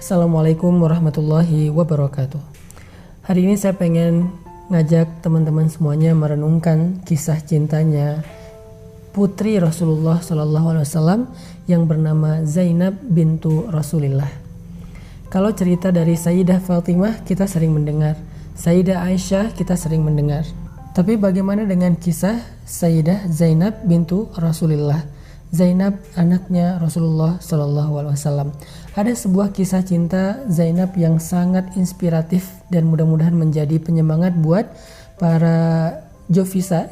Assalamualaikum warahmatullahi wabarakatuh. Hari ini saya pengen ngajak teman-teman semuanya merenungkan kisah cintanya putri Rasulullah SAW yang bernama Zainab bintu Rasulillah. Kalau cerita dari Sayyidah Fatimah kita sering mendengar, Sayyidah Aisyah kita sering mendengar. Tapi bagaimana dengan kisah Sayyidah Zainab bintu Rasulillah? Zainab anaknya Rasulullah SAW. Ada sebuah kisah cinta Zainab yang sangat inspiratif dan mudah-mudahan menjadi penyemangat buat para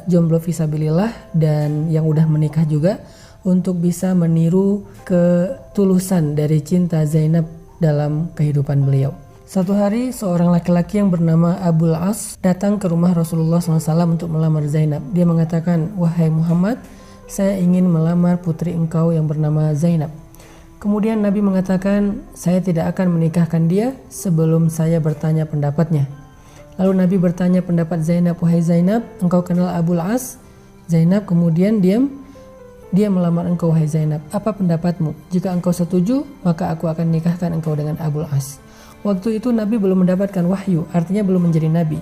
jomblo fisabilillah dan yang udah menikah juga untuk bisa meniru ketulusan dari cinta Zainab dalam kehidupan beliau. Satu hari seorang laki-laki yang bernama Abul As datang ke rumah Rasulullah SAW untuk melamar Zainab. Dia mengatakan, "Wahai Muhammad, saya ingin melamar putri engkau yang bernama Zainab." Kemudian Nabi mengatakan, "Saya tidak akan menikahkan dia sebelum saya bertanya pendapatnya." Lalu Nabi bertanya pendapat Zainab, "Wahai Zainab, engkau kenal Abul As?" Zainab kemudian diam. Dia melamar engkau, "Wahai Zainab, apa pendapatmu? Jika engkau setuju, maka aku akan nikahkan engkau dengan Abul As." Waktu itu Nabi belum mendapatkan wahyu, artinya belum menjadi Nabi.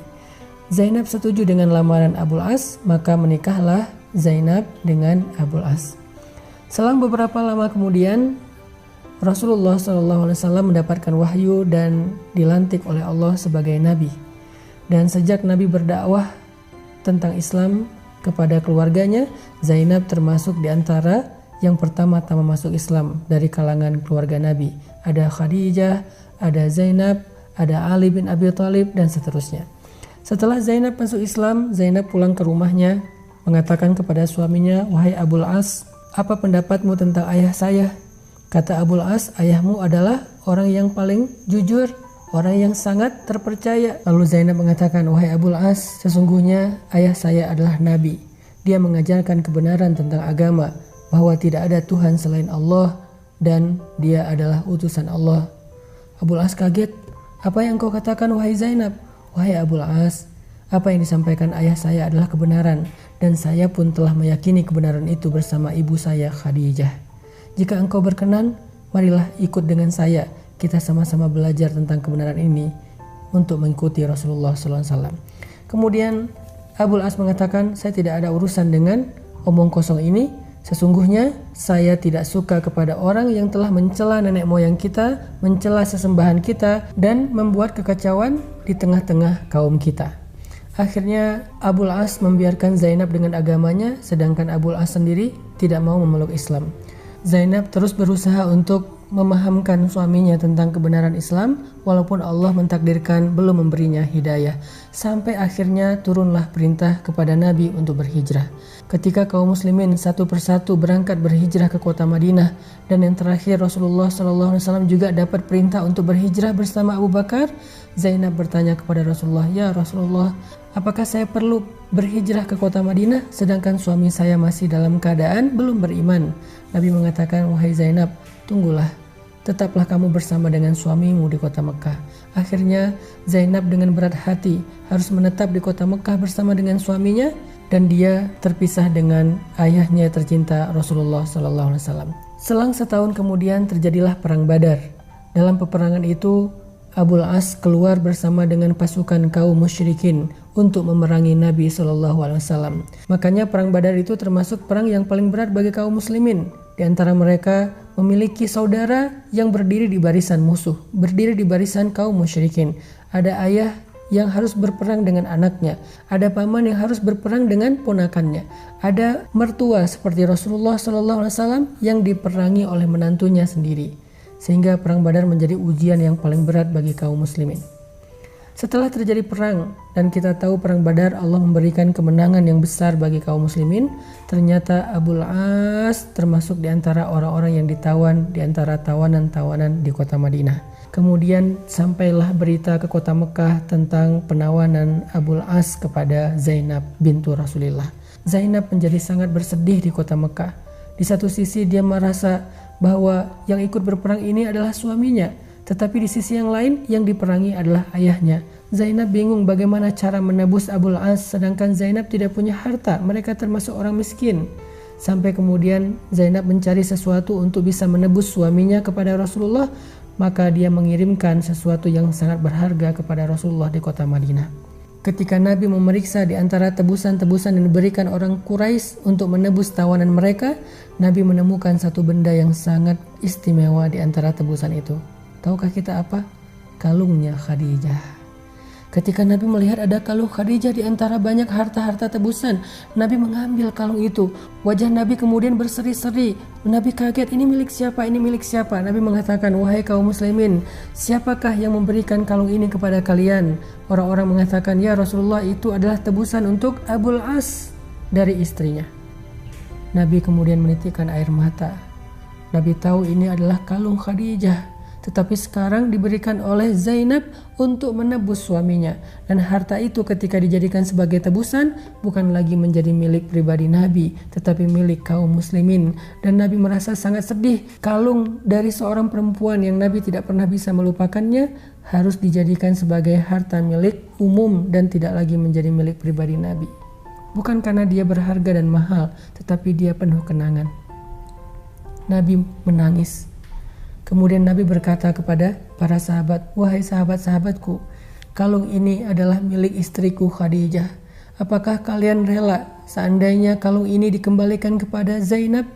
Zainab setuju dengan lamaran Abul As, maka menikahlah Zainab dengan Abul As. Selang beberapa lama kemudian Rasulullah SAW mendapatkan wahyu dan dilantik oleh Allah sebagai Nabi. Dan sejak Nabi berdakwah tentang Islam kepada keluarganya, Zainab termasuk di antara yang pertama-tama masuk Islam dari kalangan keluarga Nabi. Ada Khadijah, ada Zainab, ada Ali bin Abi Thalib dan seterusnya. Setelah Zainab masuk Islam, Zainab pulang ke rumahnya mengatakan kepada suaminya, "Wahai Abul As, apa pendapatmu tentang ayah saya?" Kata Abul As, "Ayahmu adalah orang yang paling jujur, orang yang sangat terpercaya." Lalu Zainab mengatakan, "Wahai Abul As, sesungguhnya ayah saya adalah Nabi. Dia mengajarkan kebenaran tentang agama, bahwa tidak ada Tuhan selain Allah dan dia adalah utusan Allah." Abul As kaget. "Apa yang kau katakan, wahai Zainab?" "Wahai Abul As, apa yang disampaikan ayah saya adalah kebenaran, dan saya pun telah meyakini kebenaran itu bersama ibu saya Khadijah. Jika engkau berkenan, marilah ikut dengan saya. Kita sama-sama belajar tentang kebenaran ini untuk mengikuti Rasulullah SAW." Kemudian Abul As mengatakan, "Saya tidak ada urusan dengan omong kosong ini. Sesungguhnya saya tidak suka kepada orang yang telah mencela nenek moyang kita, mencela sesembahan kita, dan membuat kekacauan di tengah-tengah kaum kita." Akhirnya Abul As membiarkan Zainab dengan agamanya, sedangkan Abul As sendiri tidak mau memeluk Islam. Zainab terus berusaha untuk memahamkan suaminya tentang kebenaran Islam, walaupun Allah mentakdirkan belum memberinya hidayah. Sampai akhirnya turunlah perintah kepada Nabi untuk berhijrah. Ketika kaum muslimin satu persatu berangkat berhijrah ke kota Madinah, dan yang terakhir Rasulullah SAW juga dapat perintah untuk berhijrah bersama Abu Bakar, Zainab bertanya kepada Rasulullah, "Ya Rasulullah, apakah saya perlu berhijrah ke kota Madinah sedangkan suami saya masih dalam keadaan belum beriman?" Nabi mengatakan, "Wahai Zainab, tunggulah, tetaplah kamu bersama dengan suamimu di kota Mekah." Akhirnya Zainab dengan berat hati harus menetap di kota Mekah bersama dengan suaminya, dan dia terpisah dengan ayahnya tercinta Rasulullah SAW. Selang setahun kemudian terjadilah perang Badar. Dalam peperangan itu Abul As keluar bersama dengan pasukan kaum musyrikin untuk memerangi Nabi SAW. Makanya perang Badar itu termasuk perang yang paling berat bagi kaum muslimin. Di antara mereka memiliki saudara yang berdiri di barisan musuh, berdiri di barisan kaum musyrikin. Ada ayah yang harus berperang dengan anaknya, ada paman yang harus berperang dengan ponakannya, ada mertua seperti Rasulullah SAW yang diperangi oleh menantunya sendiri. Sehingga perang Badar menjadi ujian yang paling berat bagi kaum muslimin. Setelah terjadi perang, dan kita tahu perang Badar Allah memberikan kemenangan yang besar bagi kaum muslimin, ternyata Abul As termasuk di antara orang-orang yang ditawan di antara tawanan-tawanan di kota Madinah. Kemudian sampailah berita ke kota Mekah tentang penawanan Abul As kepada Zainab bintu Rasulillah. Zainab menjadi sangat bersedih di kota Mekah. Di satu sisi dia merasa bahwa yang ikut berperang ini adalah suaminya, tetapi di sisi yang lain yang diperangi adalah ayahnya. Zainab bingung bagaimana cara menebus Abul As, sedangkan Zainab tidak punya harta, mereka termasuk orang miskin. Sampai kemudian Zainab mencari sesuatu untuk bisa menebus suaminya kepada Rasulullah. maka dia mengirimkan sesuatu yang sangat berharga kepada Rasulullah di kota Madinah. Ketika Nabi memeriksa di antara tebusan-tebusan yang diberikan orang Quraisy untuk menebus tawanan mereka, Nabi menemukan satu benda yang sangat istimewa di antara tebusan itu. Tahukah kita apa? Kalungnya Khadijah. Ketika Nabi melihat ada kalung Khadijah di antara banyak harta-harta tebusan, Nabi mengambil kalung itu. Wajah Nabi kemudian berseri-seri. Nabi kaget, ini milik siapa? Ini milik siapa? Nabi mengatakan, wahai kaum muslimin, siapakah yang memberikan kalung ini kepada kalian? Orang-orang mengatakan, ya Rasulullah, itu adalah tebusan untuk Abul As dari istrinya. Nabi kemudian menitikkan air mata. Nabi tahu ini adalah kalung Khadijah, tetapi sekarang diberikan oleh Zainab untuk menebus suaminya. Dan harta itu ketika dijadikan sebagai tebusan bukan lagi menjadi milik pribadi Nabi, tetapi milik kaum muslimin. Dan Nabi merasa sangat sedih. Kalung dari seorang perempuan yang Nabi tidak pernah bisa melupakannya harus dijadikan sebagai harta milik umum dan tidak lagi menjadi milik pribadi Nabi. Bukan karena dia berharga dan mahal, tetapi dia penuh kenangan. Nabi menangis. Kemudian Nabi berkata kepada para sahabat, wahai sahabat-sahabatku, kalung ini adalah milik istriku Khadijah. Apakah kalian rela seandainya kalung ini dikembalikan kepada Zainab?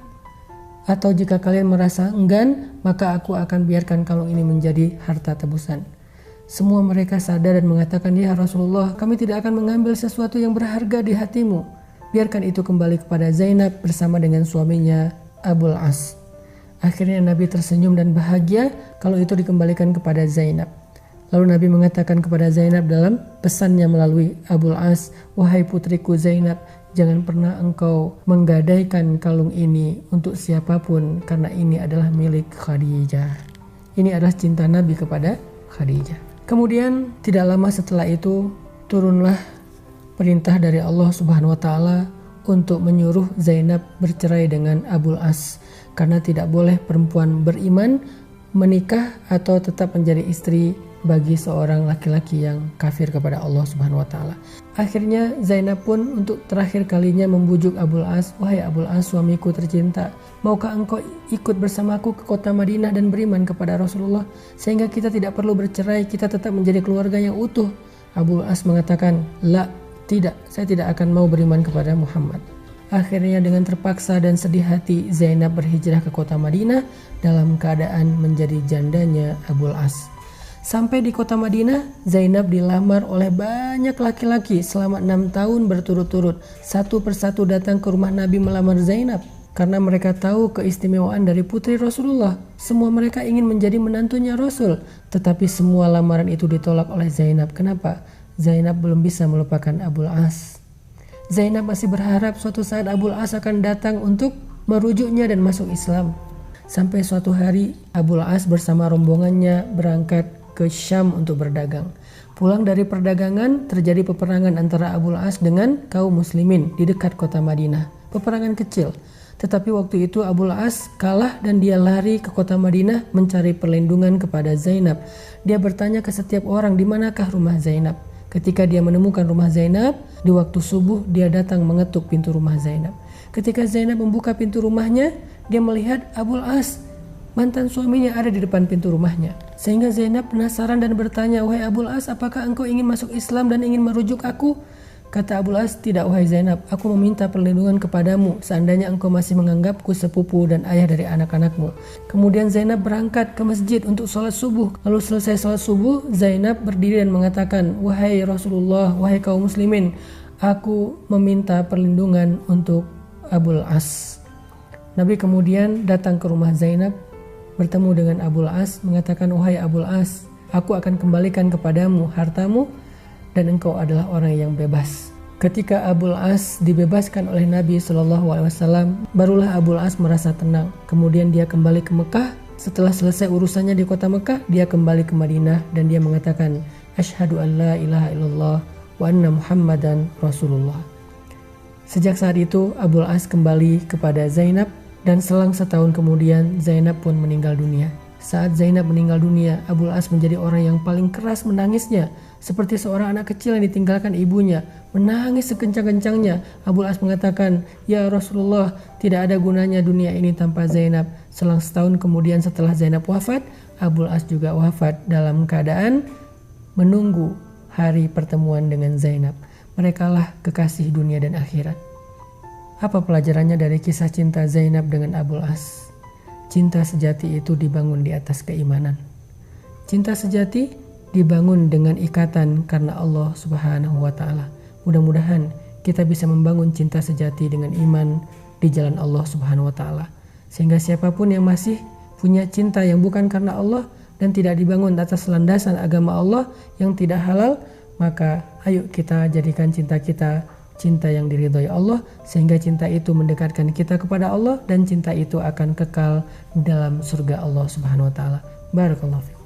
Atau jika kalian merasa enggan, maka aku akan biarkan kalung ini menjadi harta tebusan. Semua mereka sadar dan mengatakan, ya Rasulullah, kami tidak akan mengambil sesuatu yang berharga di hatimu. Biarkan itu kembali kepada Zainab bersama dengan suaminya Abul As. Akhirnya Nabi tersenyum dan bahagia kalau itu dikembalikan kepada Zainab. Lalu Nabi mengatakan kepada Zainab dalam pesannya melalui Abul As, wahai putriku Zainab, jangan pernah engkau menggadaikan kalung ini untuk siapapun karena ini adalah milik Khadijah. Ini adalah cinta Nabi kepada Khadijah. Kemudian tidak lama setelah itu turunlah perintah dari Allah Subhanahu wa taala untuk menyuruh Zainab bercerai dengan Abul As. Karena tidak boleh perempuan beriman menikah atau tetap menjadi istri bagi seorang laki-laki yang kafir kepada Allah Subhanahu wa taala. Akhirnya Zainab pun untuk terakhir kalinya membujuk Abul As, wahai Abul As, suamiku tercinta, maukah engkau ikut bersamaku ke kota Madinah dan beriman kepada Rasulullah sehingga kita tidak perlu bercerai, kita tetap menjadi keluarga yang utuh? Abul As mengatakan, la, tidak, saya tidak akan mau beriman kepada Muhammad. Akhirnya dengan terpaksa dan sedih hati Zainab berhijrah ke kota Madinah dalam keadaan menjadi jandanya Abul As. Sampai di kota Madinah, Zainab dilamar oleh banyak laki-laki selama 6 tahun berturut-turut. Satu persatu datang ke rumah Nabi melamar Zainab karena mereka tahu keistimewaan dari putri Rasulullah. Semua mereka ingin menjadi menantunya Rasul, tetapi semua lamaran itu ditolak oleh Zainab. Kenapa? Zainab belum bisa melupakan Abul As. Zainab masih berharap suatu saat Abul As akan datang untuk merujuknya dan masuk Islam. Sampai suatu hari Abul As bersama rombongannya berangkat ke Syam untuk berdagang. Pulang dari perdagangan terjadi peperangan antara Abul As dengan kaum muslimin di dekat kota Madinah. Peperangan kecil. Tetapi waktu itu Abul As kalah dan dia lari ke kota Madinah mencari perlindungan kepada Zainab. Dia bertanya ke setiap orang, di manakah rumah Zainab? Ketika dia menemukan rumah Zainab, di waktu subuh dia datang mengetuk pintu rumah Zainab. Ketika Zainab membuka pintu rumahnya, dia melihat Abul As, mantan suaminya, ada di depan pintu rumahnya. Sehingga Zainab penasaran dan bertanya, wahai Abul As, apakah engkau ingin masuk Islam dan ingin merujuk aku? Kata Abul As, tidak wahai Zainab, aku meminta perlindungan kepadamu seandainya engkau masih menganggapku sepupu dan ayah dari anak-anakmu. Kemudian Zainab berangkat ke masjid untuk sholat subuh. Lalu selesai sholat subuh, Zainab berdiri dan mengatakan, wahai Rasulullah, wahai kaum muslimin, aku meminta perlindungan untuk Abul As. Nabi kemudian datang ke rumah Zainab, bertemu dengan Abul As, mengatakan, wahai Abul As, aku akan kembalikan kepadamu hartamu dan engkau adalah orang yang bebas. Ketika Abul As dibebaskan oleh Nabi SAW, barulah Abul As merasa tenang. Kemudian dia kembali ke Mekah. Setelah selesai urusannya di kota Mekah, dia kembali ke Madinah dan dia mengatakan, Asyhadu an la ilaha illallah wa anna Muhammadan Rasulullah. Sejak saat itu Abul As kembali kepada Zainab dan selang setahun kemudian Zainab pun meninggal dunia. Saat Zainab meninggal dunia, Abul As menjadi orang yang paling keras menangisnya, seperti seorang anak kecil yang ditinggalkan ibunya, menangis sekencang-kencangnya. Abul As mengatakan, ya Rasulullah, tidak ada gunanya dunia ini tanpa Zainab. Selang setahun kemudian setelah Zainab wafat, Abul As juga wafat dalam keadaan menunggu hari pertemuan dengan Zainab. Merekalah kekasih dunia dan akhirat. Apa pelajarannya dari kisah cinta Zainab dengan Abul As? Cinta sejati itu dibangun di atas keimanan. Cinta sejati dibangun dengan ikatan karena Allah Subhanahu wa Ta'ala. Mudah-mudahan kita bisa membangun cinta sejati dengan iman di jalan Allah Subhanahu wa Ta'ala, sehingga siapapun yang masih punya cinta yang bukan karena Allah dan tidak dibangun atas landasan agama Allah yang tidak halal, maka ayo kita jadikan cinta kita cinta yang diridhoi Allah, sehingga cinta itu mendekatkan kita kepada Allah dan cinta itu akan kekal dalam surga Allah Subhanahu wa Ta'ala. Barakallahu fiikum.